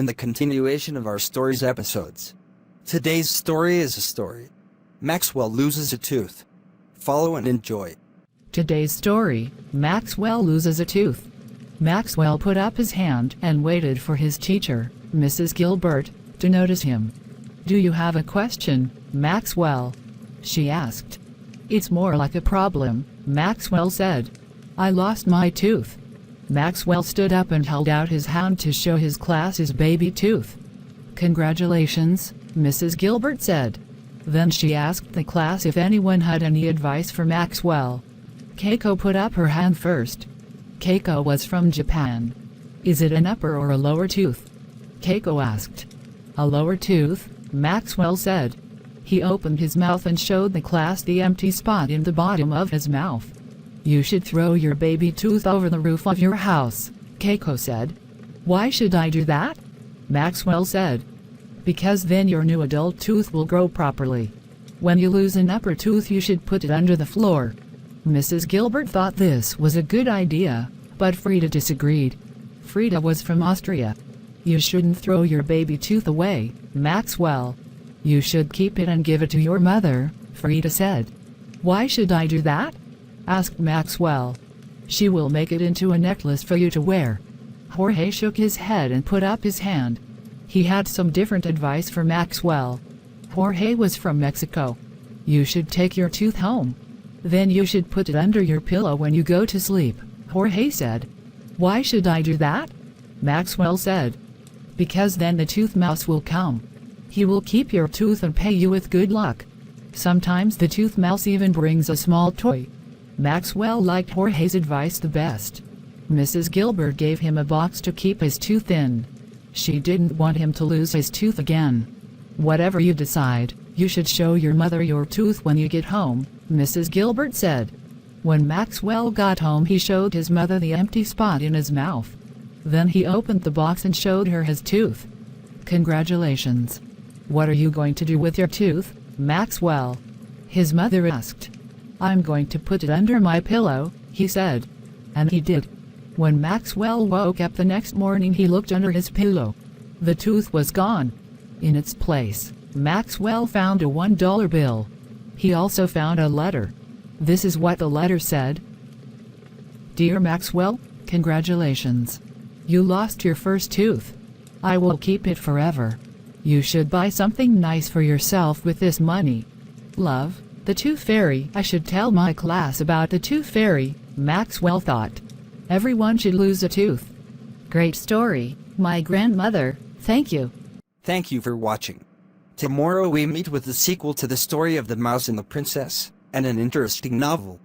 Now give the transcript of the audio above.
in the continuation of our stories episodes. Today's story is a story. Maxwell loses a tooth. Follow and enjoy. Today's story, Maxwell loses a tooth. Maxwell put up his hand and waited for his teacher, Mrs. Gilbert, to notice him. "Do you have a question, Maxwell?" she asked. "It's more like a problem," Maxwell said. "I lost my tooth." Maxwell stood up and held out his hand to show his class his baby tooth. "Congratulations," Mrs. Gilbert said. Then she asked the class if anyone had any advice for Maxwell. Keiko put up her hand first. Keiko was from Japan. "Is it an upper or a lower tooth?" Keiko asked. "A lower tooth," Maxwell said. He opened his mouth and showed the class the empty spot in the bottom of his mouth. "You should throw your baby tooth over the roof of your house," Keiko said. "Why should I do that?" Maxwell said. "Because then your new adult tooth will grow properly. When you lose an upper tooth you should put it under the floor." Mrs. Gilbert thought this was a good idea, but Frida disagreed. Frida was from Austria. "You shouldn't throw your baby tooth away, Maxwell. You should keep it and give it to your mother," Frida said. "Why should I do that?" asked Maxwell. "She will make it into a necklace for you to wear." Jorge shook his head and put up his hand. He had some different advice for Maxwell. Jorge was from Mexico. "You should take your tooth home. Then you should put it under your pillow when you go to sleep," Jorge said. "Why should I do that?" Maxwell said. "Because then the tooth mouse will come. He will keep your tooth and pay you with good luck. Sometimes the tooth mouse even brings a small toy." Maxwell liked Jorge's advice the best. Mrs. Gilbert gave him a box to keep his tooth in. She didn't want him to lose his tooth again. "Whatever you decide, you should show your mother your tooth when you get home," Mrs. Gilbert said. When Maxwell got home he showed his mother the empty spot in his mouth. Then he opened the box and showed her his tooth. "Congratulations. What are you going to do with your tooth, Maxwell?" his mother asked. "I'm going to put it under my pillow," he said. And he did. When Maxwell woke up the next morning he looked under his pillow. The tooth was gone. In its place, Maxwell found a $1 bill. He also found a letter. This is what the letter said. "Dear Maxwell, congratulations. You lost your first tooth. I will keep it forever. You should buy something nice for yourself with this money. Love, the Tooth Fairy." I should tell my class about the Tooth Fairy, Maxwell thought. Everyone should lose a tooth. Great story, my grandmother. Thank you. Thank you for watching. Tomorrow we meet with the sequel to the story of the Mouse and the Princess, and an interesting novel.